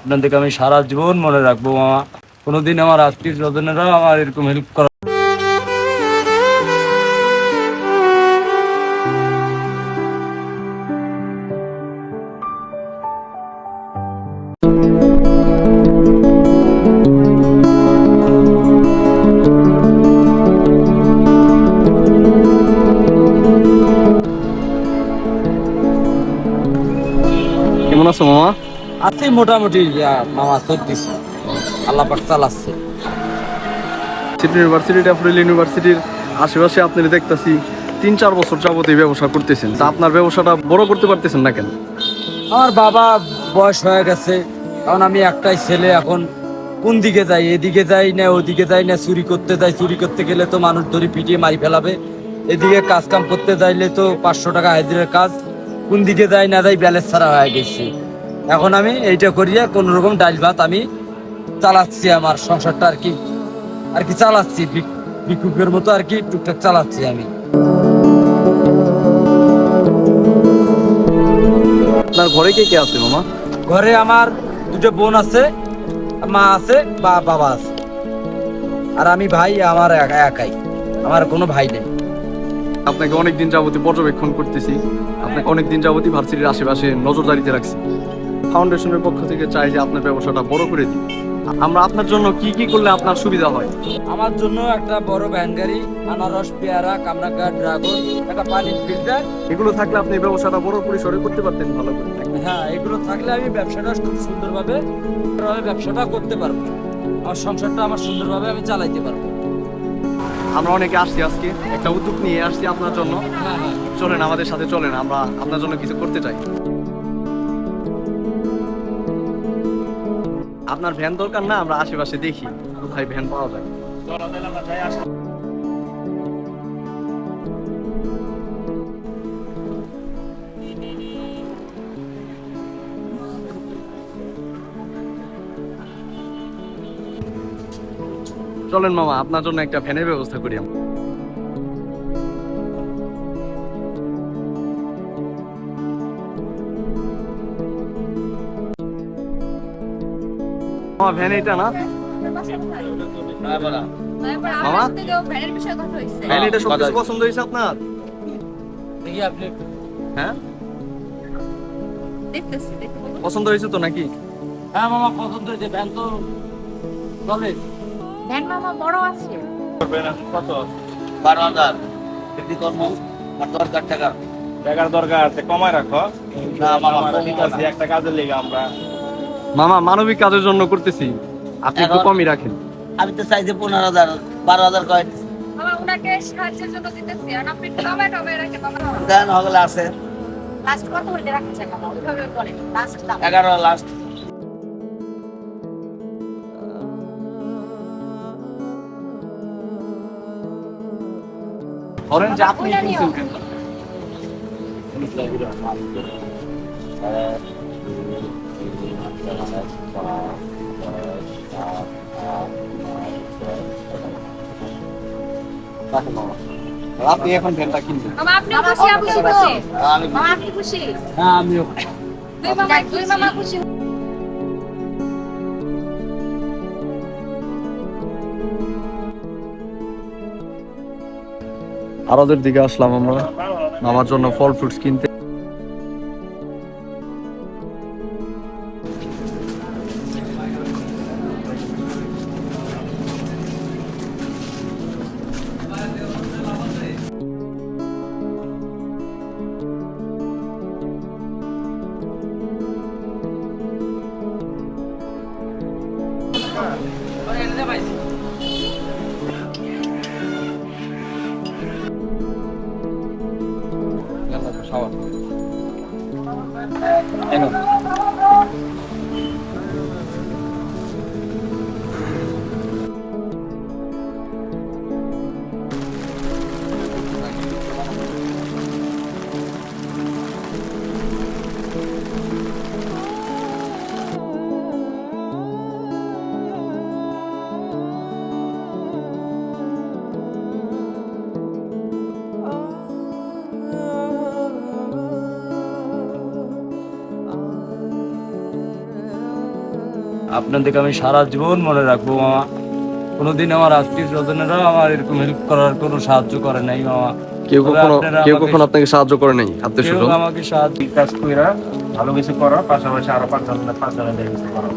আপনাদেরকে আমি সারা জীবন মনে রাখবো মামা। কোনোদিন আমার আত্মীয় স্বজনেরা আমার এরকম হেল্প করা। কেমন আছো মামা? আছি মোটামুটি মামা, চলতেছে, আল্লাহ পাক চালাচ্ছে। সিটি ইউনিভার্সিটি, ড্যাফোডিল ইউনিভার্সিটির আশেপাশে আপনারা দেখতেছি 3-4 বছর যাবত এই ব্যবসা করতেছেন, তা আপনার ব্যবসাটা বড় করতে পারতেছেন না কেন? আমার বাবা বয়স হয়ে গেছে, কারণ আমি একটাই ছেলে। এখন কোন দিকে যাই, এদিকে যাই না ওদিকে যাই না, চুরি করতে যাই, চুরি করতে গেলে তো মানুষ ধরে পিটিয়ে মারি ফেলাবে। এদিকে কাজ কাম করতে যাইলে তো 500 টাকা হাজিরের কাজ। কোন দিকে যাই না যাই ব্যালেন্স ছাড়া হয়ে গেছি। এখন আমি এইটা করিয়া কোন রকম ডাল ভাত আমি চালাচ্ছি, আমার সংসারটা আর কি চালাচ্ছি, ভিক্ষুকের মতো আর কি টুকটাক চালাচ্ছি আমি। আপনার ঘরে কে কে আছে মামা? ঘরে আমার দুটো বোন আছে, মা আছে, বাবা আছে, আর আমি ভাই। আমার একাই, আমার কোনো ভাই নেই। আপনাকে অনেকদিন যাবতই পর্যবেক্ষণ করতেছি, আপনাকে অনেকদিন যাবতই ভার্সিটির আশেপাশে নজরদারিতে রাখছি। ফাউন্ডেশনের পক্ষ থেকে চাই যে আপনার ব্যবসাটা বড় করে দিই। আমরা আপনার জন্য কি কি করলে আপনার সুবিধা হয়? আমার জন্য একটা বড় ভ্যান গাড়ি, আনারস, পেয়ারা, কামরাঙ্গা, ড্রাগন, একটা পানির ফিল্টার, এগুলো থাকলে আপনি ব্যবসাটা বড় পরিসরে করতে পারতেন ভালো করে। হ্যাঁ, এগুলো থাকলে আমি ব্যবসাটা খুব সুন্দরভাবে ব্যবসাটা করতে পারবো। আমার সংসারটা আমার সুন্দরভাবে আমি চালাইতে পারবো। আমরা অনেকে আসছি, আজকে একটা উদ্যোগ নিয়ে আসছি আপনার জন্য। হ্যাঁ হ্যাঁ, চলেন আমাদের সাথে, চলেন আমরা আপনার জন্য কিছু করতে চাই। আপনার ভ্যান দরকার না? আমরা আশেপাশে দেখি কোথায় ভ্যান পাওয়া যায়। চলেন মামা, আপনার জন্য একটা ভ্যানের ব্যবস্থা করি আমরা। মামা ভ্যান এটা না? মামা ভ্যান এটা সবকিছু পছন্দ হয়েছে আপনার? দেখি আপনি হ্যাঁ, পছন্দ হয়েছে তো নাকি? হ্যাঁ মামা, পছন্দ হয়েছে। ভ্যান তো চলে। ভ্যান মামা বড় আছে। কত? 12,000 বিক্রি করবো, আর দরকার টাকা। টাকার দরকার আছে, কমায় রাখো। না মামা, আমরা কম দিতাছি না। একটা কাজের লেগে আমরা। মামা মানবিক কাজের জন্য করতেছি, আপনি একটু এখন- কমই রাখেন। আমি তো চাইছি 15,000, 12,000 কয় মামা ওনাকে সাহায্যের জন্য দিতেছি, আর আপনি টমেটো রাখেন মামা। দেন হগলে আছে। লাস্ট কত হইলে রাখছেন মামা? ওইভাবে বলেন লাস্ট দাম। 11 লাস্ট। ধরেন যে আপনি ওইটা নিও। কিনছেন কেন? রাখেন মামা। আর আপনি এখন ভ্যানটা কিনবেন। মামা আপনি খুশি? আপনি খুশি? মামা আপনি খুশি? হ্যাঁ, আমিও। দুই মামা খুশি। আরদের দিকে আসলাম আমরা মামার জন্য ফল ফ্রুটস কিনতে। আপনাদেরকে আমি সারা জীবন মনে রাখবো মামা। কোনোদিন আমার আত্মীয় স্বজনেরা আমার এরকম হেল্প করার কোনো সাহায্য করে নাই মামা। কেউ তবে কখনো আপনারা কেউ আমাকে- কখনো আপনাকে সাহায্য করে নাই আত্মীয় কেউ স্বজন? আমাকে সাহায্য কাজ কইরা ভালো কিছু করো, পাশাপাশি আরো 5 জনের কিছু করো।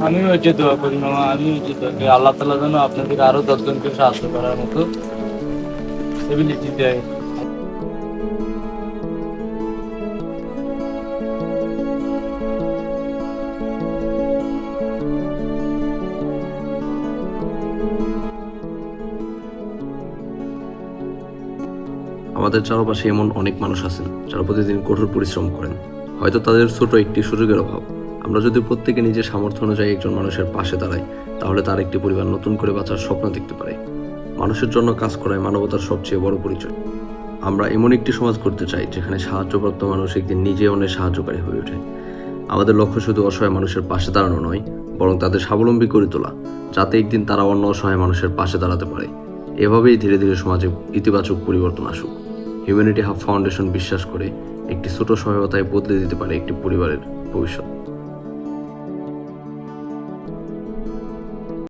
আমিও হচ্ছে দোয়া করি মামা, আমি হচ্ছে দোয়া করি আল্লাহ তাআলা যেন আপনাদের আরো 10 জনকে সাহায্য করার মতো এবিলিটি দেয়। আমাদের চারপাশে এমন অনেক মানুষ আছেন যারা প্রতিদিন কঠোর পরিশ্রম করেন। হয়তো তাদের ছোট একটি সুযোগের অভাব। আমরা যদি প্রত্যেকে নিজের সামর্থ্য অনুযায়ী একজন মানুষের পাশে দাঁড়াই, তাহলে তার একটি পরিবার নতুন করে বাঁচার স্বপ্ন দেখতে পারে। মানুষের জন্য কাজ করাই মানবতার সবচেয়ে বড় পরিচয়। আমরা এমন একটি সমাজ করতে চাই যেখানে সাহায্যপ্রাপ্ত মানুষ একদিন নিজে অন্যের সাহায্যকারী হয়ে ওঠে। আমাদের লক্ষ্য শুধু অসহায় মানুষের পাশে দাঁড়ানো নয়, বরং তাদের স্বাবলম্বী করে তোলা, যাতে একদিন তারা অন্য অসহায় মানুষের পাশে দাঁড়াতে পারে। এভাবেই ধীরে ধীরে সমাজে ইতিবাচক পরিবর্তন আসুক। হিউম্যানিটি হাব ফাউন্ডেশন বিশ্বাস করে একটি ছোট সহায়তায় বদলে দিতে পারে একটি পরিবারের ভবিষ্যৎ।